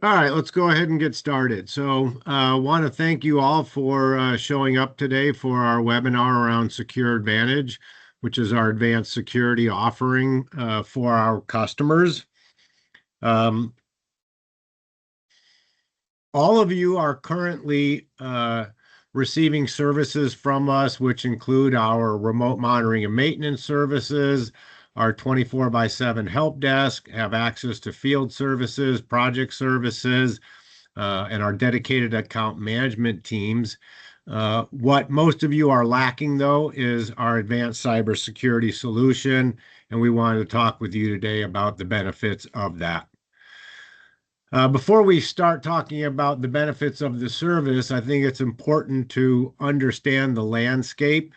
All right, let's go ahead and get started. I want to thank you all for showing up today for our webinar around Secure Advantage, which is our advanced security offering for our customers. Um, all of you are currently receiving services from us, which include our remote monitoring and maintenance services, our 24/7 help desk, have access to field services, project services, and our dedicated account management teams. What most of you are lacking, though, is our advanced cybersecurity solution, and we wanted to talk with you today about the benefits of that. Before we start talking about the benefits of the service, I think it's important to understand the landscape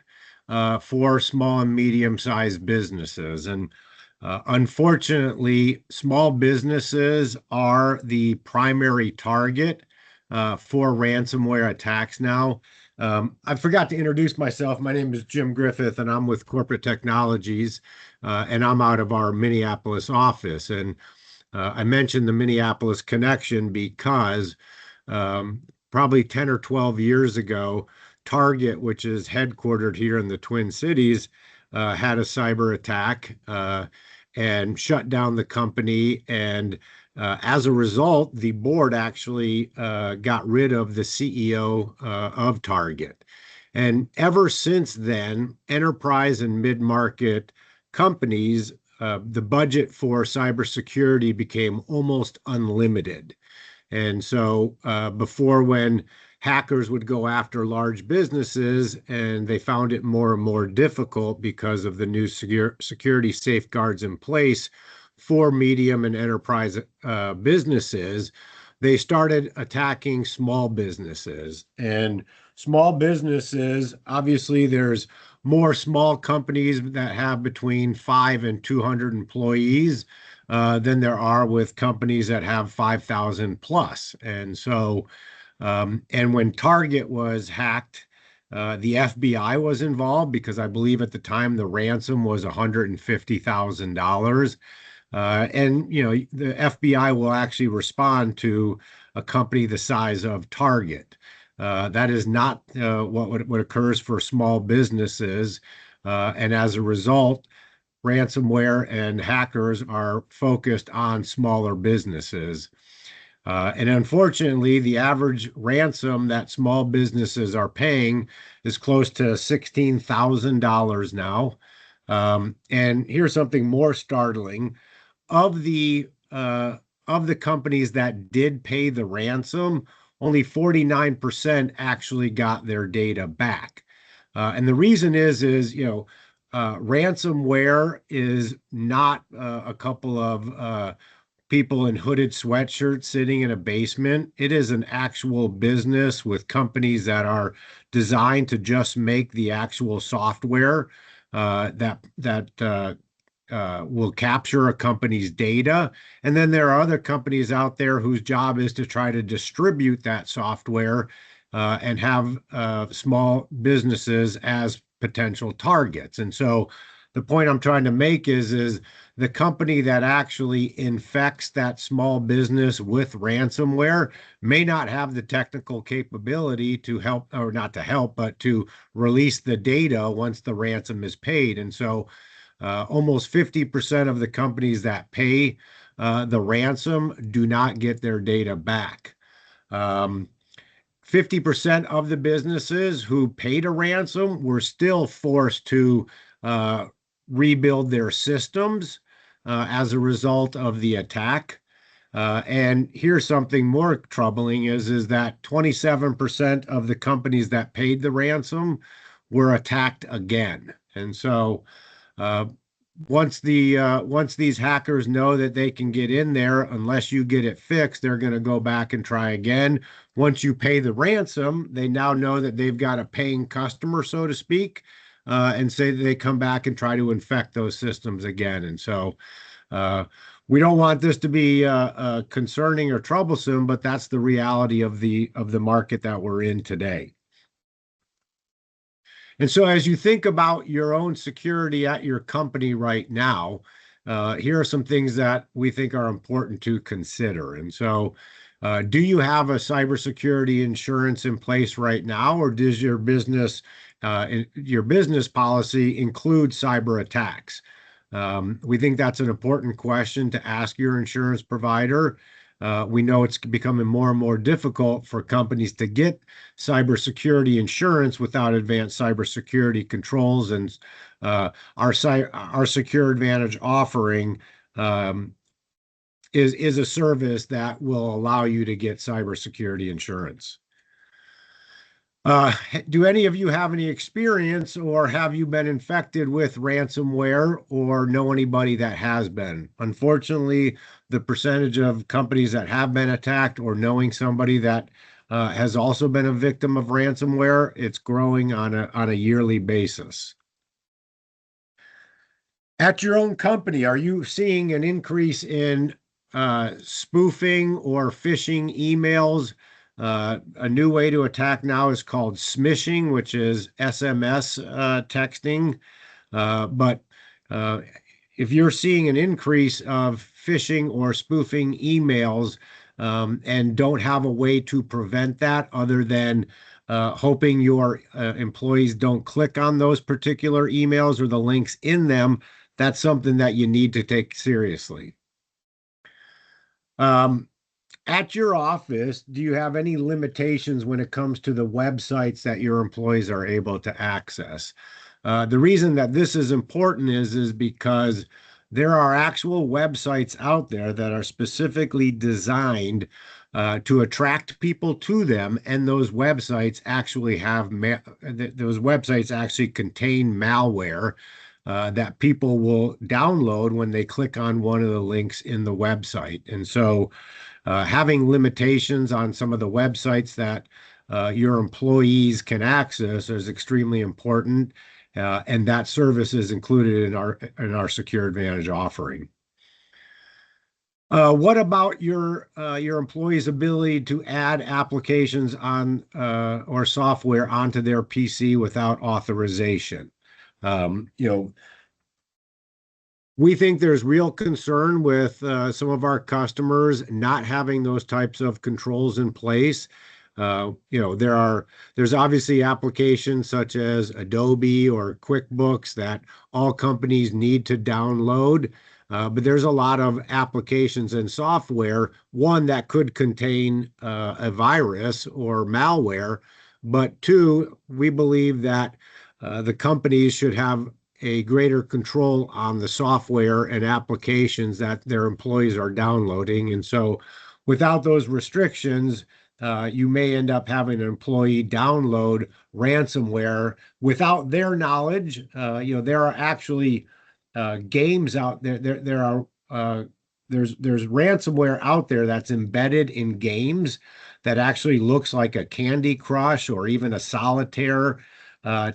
for small and medium-sized businesses. And unfortunately, small businesses are the primary target for ransomware attacks now. I forgot to introduce myself. My name is Jim Griffith, and I'm with Corporate Technologies, and I'm out of our Minneapolis office. And I mentioned the Minneapolis connection because probably 10 or 12 years ago, Target, which is headquartered here in the Twin Cities, had a cyber attack and shut down the company. And as a result, the board actually got rid of the CEO of Target. And ever since then, enterprise and mid-market companies, the budget for cybersecurity became almost unlimited. And so before, when hackers would go after large businesses, and they found it more and more difficult because of the new security safeguards in place for medium and enterprise businesses, they started attacking small businesses. And small businesses, obviously, there's more small companies that have between 5 and 200 employees than there are with companies that have 5,000 plus. And so, and when Target was hacked, the FBI was involved because I believe at the time the ransom was $150,000. And the FBI will actually respond to a company the size of Target. That is not what occurs for small businesses. And as a result, ransomware and hackers are focused on smaller businesses. And unfortunately, the average ransom that small businesses are paying is close to $16,000 now. And here's something more startling. Of the companies that did pay the ransom, only 49% actually got their data back. And the reason is ransomware is not a couple of people in hooded sweatshirts sitting in a basement. It is an actual business with companies that are designed to just make the actual software that will capture a company's data. And then there are other companies out there whose job is to try to distribute that software and have small businesses as potential targets. And so the point I'm trying to make is the company that actually infects that small business with ransomware may not have the technical capability to help, or not to help, but to release the data once the ransom is paid. And so almost 50% of the companies that pay the ransom do not get their data back. 50% of the businesses who paid a ransom were still forced to rebuild their systems as a result of the attack. And here's something more troubling is that 27% of the companies that paid the ransom were attacked again. And so once these hackers know that they can get in there, unless you get it fixed, they're going to go back and try again. Once you pay the ransom, they now know that they've got a paying customer, so to speak, and say that they come back and try to infect those systems again. And so we don't want this to be concerning or troublesome, but that's the reality of the market that we're in today. And so as you think about your own security at your company right now, here are some things that we think are important to consider. And so Do you have a cybersecurity insurance in place right now, or does your business policy include cyber attacks? We think that's an important question to ask your insurance provider. We know it's becoming more and more difficult for companies to get cybersecurity insurance without advanced cybersecurity controls, and our Secure Advantage offering is a service that will allow you to get cybersecurity insurance. Do any of you have any experience, or have you been infected with ransomware, or know anybody that has been? Unfortunately, the percentage of companies that have been attacked or knowing somebody that has also been a victim of ransomware, it's growing on a yearly basis. At your own company, are you seeing an increase in spoofing or phishing emails? A new way to attack now is called smishing, which is SMS texting. But if you're seeing an increase of phishing or spoofing emails and don't have a way to prevent that other than hoping your employees don't click on those particular emails or the links in them, that's something that you need to take seriously. At your office, do you have any limitations when it comes to the websites that your employees are able to access? The reason that this is important is because there are actual websites out there that are specifically designed to attract people to them, and those websites actually contain malware that people will download when they click on one of the links in the website. And so having limitations on some of the websites that your employees can access is extremely important, and that service is included in our Secure Advantage offering. What about your employees' ability to add applications on or software onto their PC without authorization? We think there's real concern with some of our customers not having those types of controls in place. There's obviously applications such as Adobe or QuickBooks that all companies need to download, but there's a lot of applications and software, one that could contain a virus or malware, but two, we believe that the companies should have a greater control on the software and applications that their employees are downloading. And so without those restrictions, you may end up having an employee download ransomware without their knowledge. There are actually games out there. There's ransomware out there that's embedded in games that actually looks like a Candy Crush or even a solitaire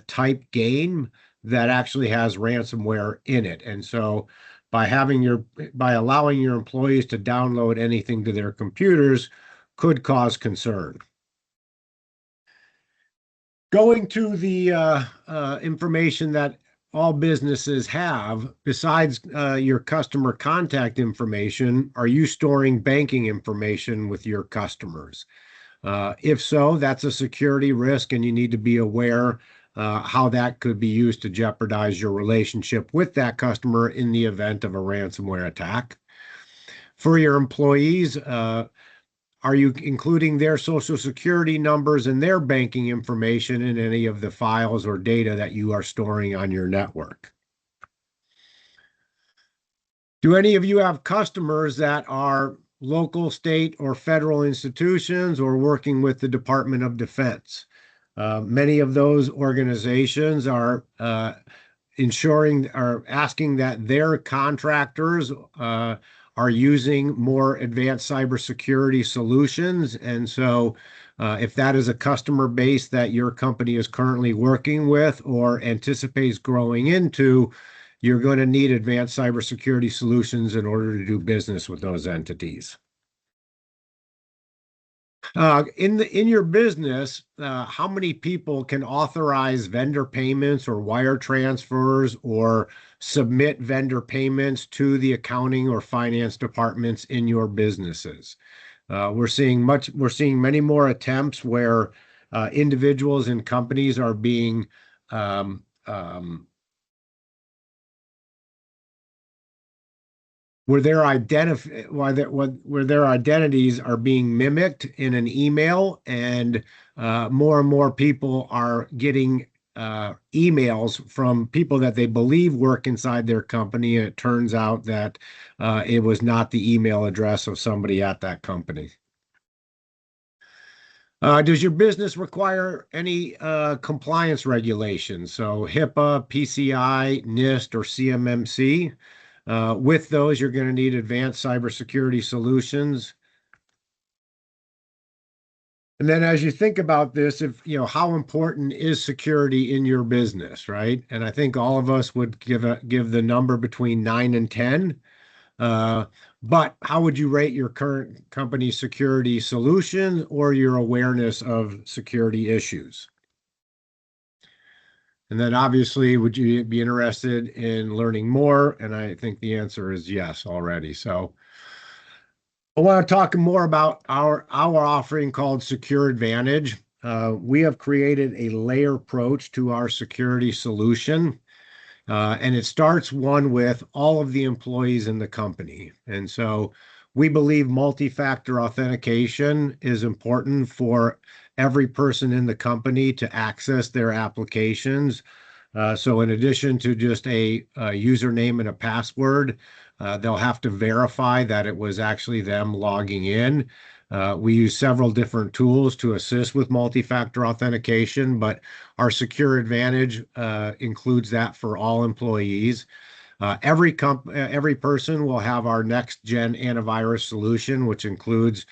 type game that actually has ransomware in it. And so by allowing your employees to download anything to their computers could cause concern. Going to the information that all businesses have, besides your customer contact information, are you storing banking information with your customers? If so, that's a security risk, and you need to be aware how that could be used to jeopardize your relationship with that customer in the event of a ransomware attack. For your employees, are you including their social security numbers and their banking information in any of the files or data that you are storing on your network? Do any of you have customers that are local, state, or federal institutions or working with the Department of Defense? Many of those organizations are asking that their contractors are using more advanced cybersecurity solutions. And so if that is a customer base that your company is currently working with or anticipates growing into, you're going to need advanced cybersecurity solutions in order to do business with those entities. In your business, how many people can authorize vendor payments or wire transfers or submit vendor payments to the accounting or finance departments in your businesses? We're seeing many more attempts where individuals and companies are being um, um, where their identities are being mimicked in an email, and and more people are getting emails from people that they believe work inside their company, and it turns out that it was not the email address of somebody at that company. Does your business require any compliance regulations? So HIPAA, PCI, NIST, or CMMC? With those, you're going to need advanced cybersecurity solutions. And then as you think about this, if you know how important is security in your business, right? And I think all of us would give the number between 9 and 10. Uh, but how would you rate your current company's security solution or your awareness of security issues? And then obviously, would you be interested in learning more? And I think the answer is yes already. So I want to talk more about our offering called Secure Advantage. We have created a layer approach to our security solution. And it starts one with all of the employees in the company. And so we believe multi-factor authentication is important for every person in the company to access their applications. So in addition to just a username and a password, they'll have to verify that it was actually them logging in. We use several different tools to assist with multi-factor authentication, but our Secure Advantage includes that for all employees. Every person will have our next gen antivirus solution, which includes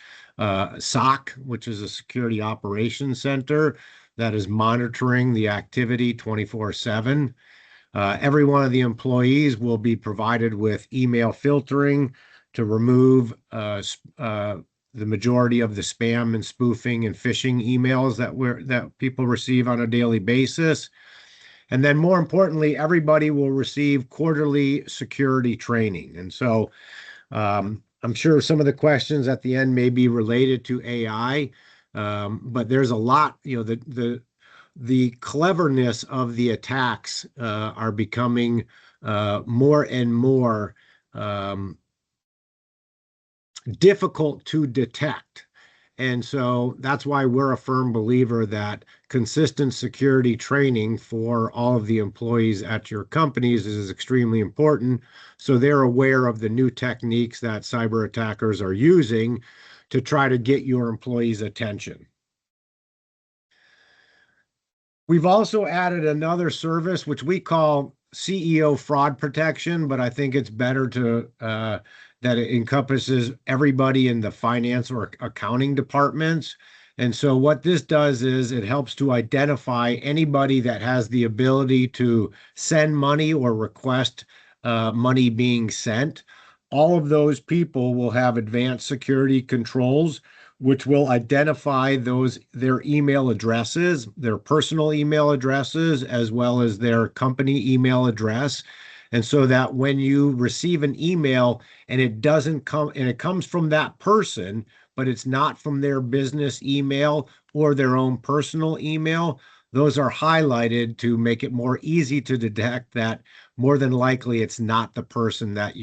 SOC, which is a Security Operations Center that is monitoring the activity 24/7. Every one of the employees will be provided with email filtering to remove the majority of the spam and spoofing and phishing emails that people receive on a daily basis. And then more importantly, everybody will receive quarterly security training. And so I'm sure some of the questions at the end may be related to AI, but there's a lot, the cleverness of the attacks are becoming more and more difficult to detect. And so that's why we're a firm believer that consistent security training for all of the employees at your companies is extremely important. So they're aware of the new techniques that cyber attackers are using to try to get your employees' attention. We've also added another service, which we call CEO fraud protection, but I think it's better that it encompasses everybody in the finance or accounting departments. And so what this does is it helps to identify anybody that has the ability to send money or request money being sent. All of those people will have advanced security controls, which will identify their email addresses, their personal email addresses, as well as their company email address. And so that when you receive an email and it doesn't come and it comes from that person, but it's not from their business email or their own personal email, those are highlighted to make it more easy to detect that more than likely it's not the person that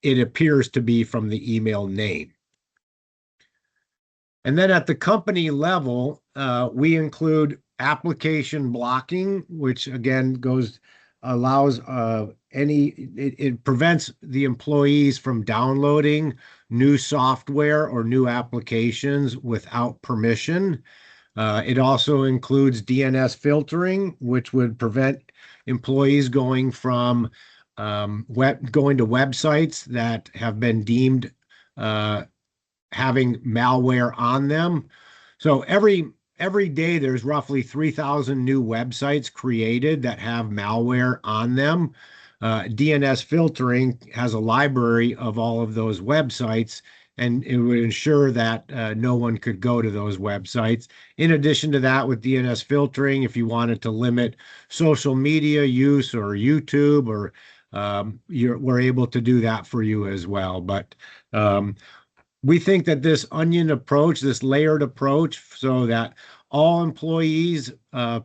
it appears to be from the email name. And then at the company level, we include application blocking, which again allows it prevents the employees from downloading new software or new applications without permission. It also includes DNS filtering, which would prevent employees going from going to websites that have been deemed having malware on them. So every day there's roughly 3,000 new websites created that have malware on them. DNS filtering has a library of all of those websites, and it would ensure that no one could go to those websites. In addition to that, with DNS filtering, if you wanted to limit social media use or YouTube, or we're able to do that for you as well. But We think that this onion approach, this layered approach, so that all employees,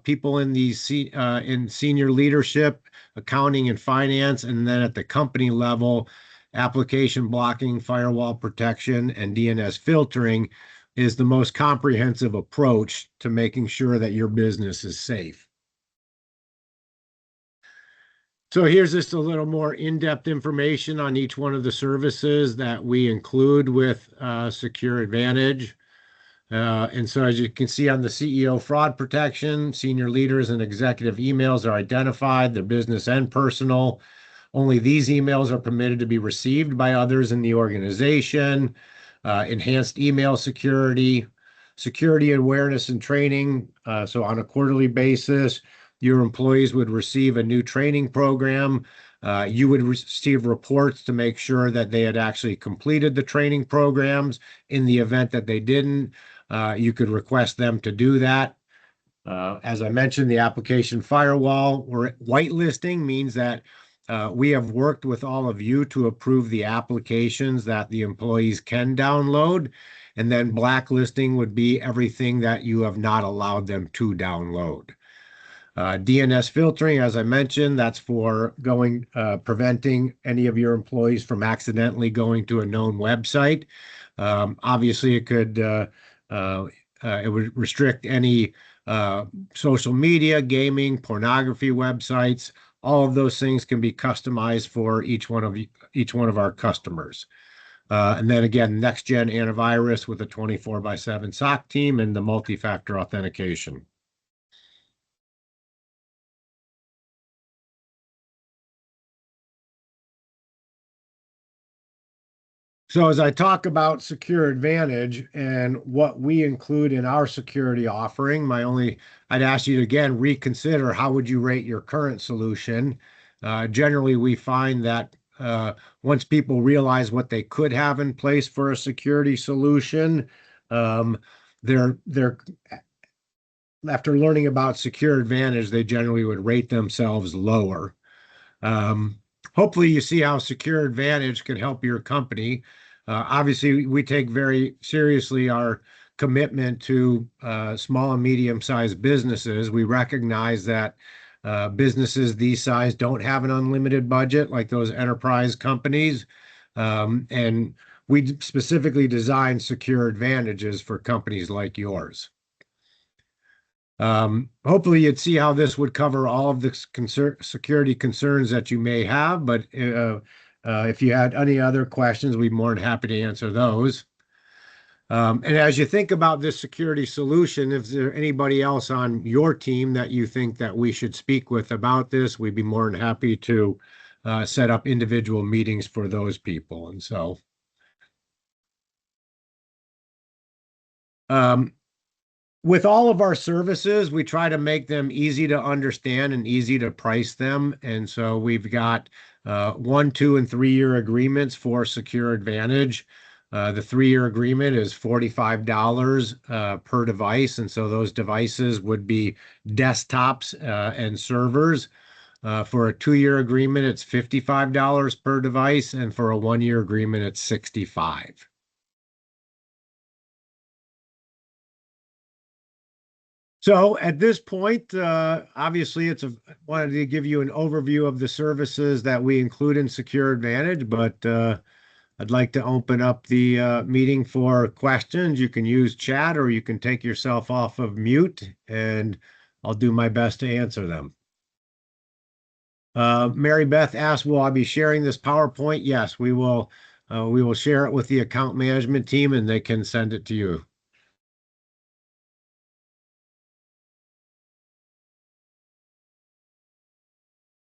people in in senior leadership, accounting and finance, and then at the company level, application blocking, firewall protection, and DNS filtering is the most comprehensive approach to making sure that your business is safe. So here's just a little more in-depth information on each one of the services that we include with Secure Advantage. And so as you can see on the CEO fraud protection, senior leaders and executive emails are identified, their business and personal. Only these emails are permitted to be received by others in the organization. Enhanced email security, security awareness and training. So on a quarterly basis, your employees would receive a new training program. You would receive reports to make sure that they had actually completed the training programs. In the event that they didn't, you could request them to do that. As I mentioned, the application firewall or whitelisting means that we have worked with all of you to approve the applications that the employees can download. And then blacklisting would be everything that you have not allowed them to download. DNS filtering, as I mentioned, that's for preventing any of your employees from accidentally going to a known website. Obviously, it would restrict any social media, gaming, pornography websites. All of those things can be customized for each one of our customers. And then again, next-gen antivirus with a 24/7 SOC team and the multi-factor authentication. So as I talk about Secure Advantage and what we include in our security offering, I'd ask you to again reconsider how would you rate your current solution. Generally, we find that once people realize what they could have in place for a security solution, they're after learning about Secure Advantage, they generally would rate themselves lower. Hopefully, you see how Secure Advantage can help your company. Obviously, we take very seriously our commitment to small and medium-sized businesses. We recognize that businesses these size don't have an unlimited budget like those enterprise companies. And we specifically design Secure Advantages for companies like yours. Hopefully, you'd see how this would cover all of the security concerns that you may have, but if you had any other questions, we'd be more than happy to answer those. And as you think about this security solution, if there anybody else on your team that you think that we should speak with about this, we'd be more than happy to set up individual meetings for those people. And so with all of our services, we try to make them easy to understand and easy to price them. And so we've got 1, 2, and 3-year agreements for Secure Advantage. The 3-year agreement is $45 per device. And so those devices would be desktops and servers. For a 2-year agreement, it's $55 per device. And for a 1-year agreement, it's $65. So at this point, obviously, wanted to give you an overview of the services that we include in Secure Advantage, but I'd like to open up the meeting for questions. You can use chat or you can take yourself off of mute, and I'll do my best to answer them. Mary Beth asked, will I be sharing this PowerPoint? Yes, we will. We will share it with the account management team, and they can send it to you.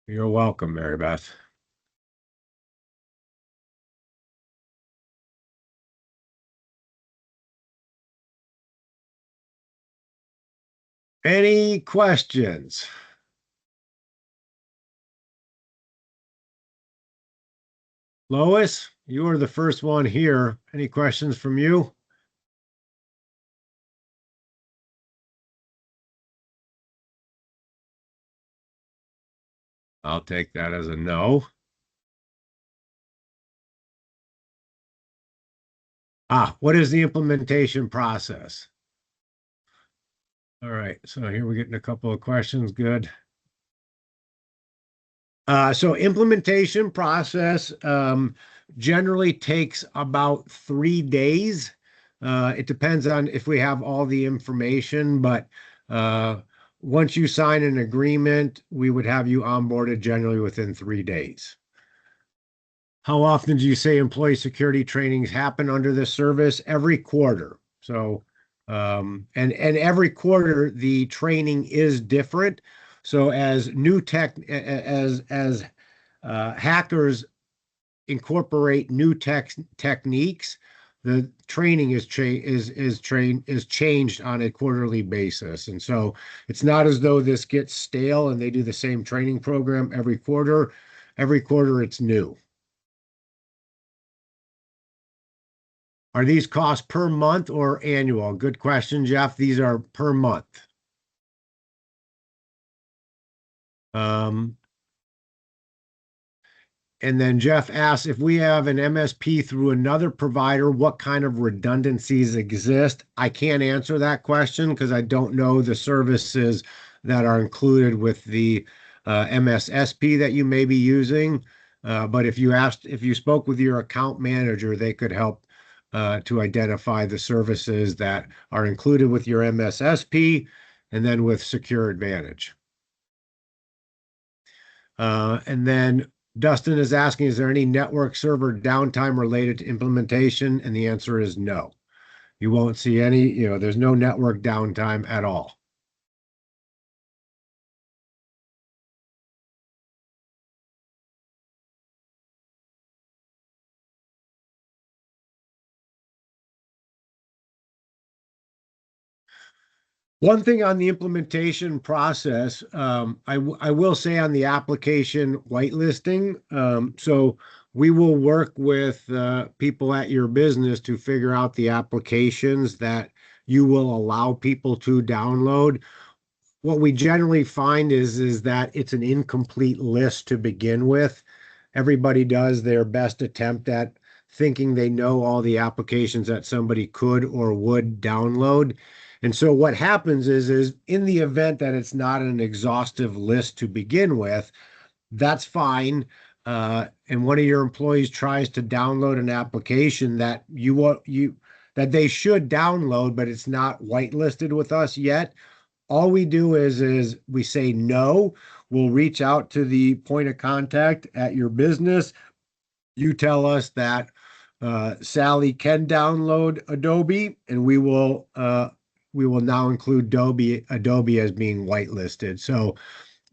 You're welcome, Mary Beth. Any questions? Lois, you were the first one here. Any questions from you? I'll take that as a no. What is the implementation process? All right, so here we're getting a couple of questions. Good. So implementation process generally takes about 3 days. It depends on if we have all the information, but uh, once you sign an agreement, we would have you onboarded generally within 3 days. How often do you say employee security trainings happen under this service? Every quarter. So, and every quarter the training is different. So as new tech, as hackers incorporate new techniques, the training is changed on a quarterly basis. And so it's not as though this gets stale and they do the same training program every quarter. Every quarter it's new. Are these costs per month or annual? Good question, Jeff. These are per month. Um, and then Jeff asks if we have an MSP through another provider, what kind of redundancies exist? I can't answer that question because I don't know the services that are included with the MSSP that you may be using. But if you spoke with your account manager, they could help to identify the services that are included with your MSSP and then with Secure Advantage. And then Dustin is asking, is there any network server downtime related to implementation? And the answer is no. You won't see any, there's no network downtime at all. One thing on the implementation process, I will say on the application whitelisting, so we will work with people at your business to figure out the applications that you will allow people to download. What we generally find is that it's an incomplete list to begin with. Everybody does their best attempt at thinking they know all the applications that somebody could or would download. And so what happens is in the event that it's not an exhaustive list to begin with, that's fine. And one of your employees tries to download an application that that they should download, but it's not whitelisted with us yet. All we do is we say no. We'll reach out to the point of contact at your business. You tell us that Sally can download Adobe, and we will now include Adobe as being whitelisted. So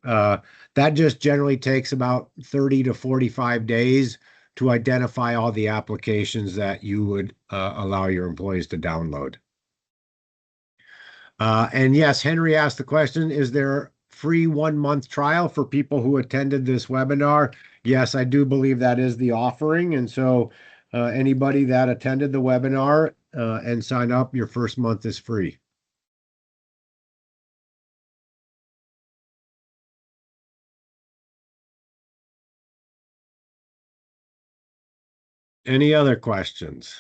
uh, that just generally takes about 30 to 45 days to identify all the applications that you would allow your employees to download. And yes, Henry asked the question, is there free 1 month trial for people who attended this webinar? Yes, I do believe that is the offering. And so anybody that attended the webinar and sign up, your first month is free. Any other questions?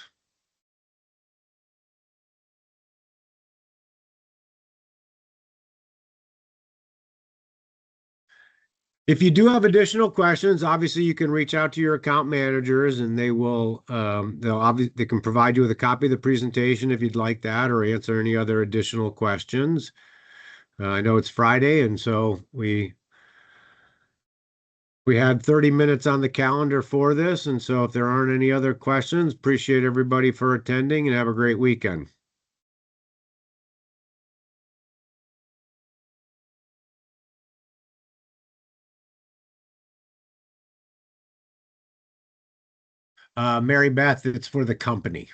If you do have additional questions, obviously you can reach out to your account managers and they can provide you with a copy of the presentation if you'd like that or answer any other additional questions. I know it's Friday, and so we had 30 minutes on the calendar for this. And so if there aren't any other questions, appreciate everybody for attending and have a great weekend. Mary Beth, it's for the company.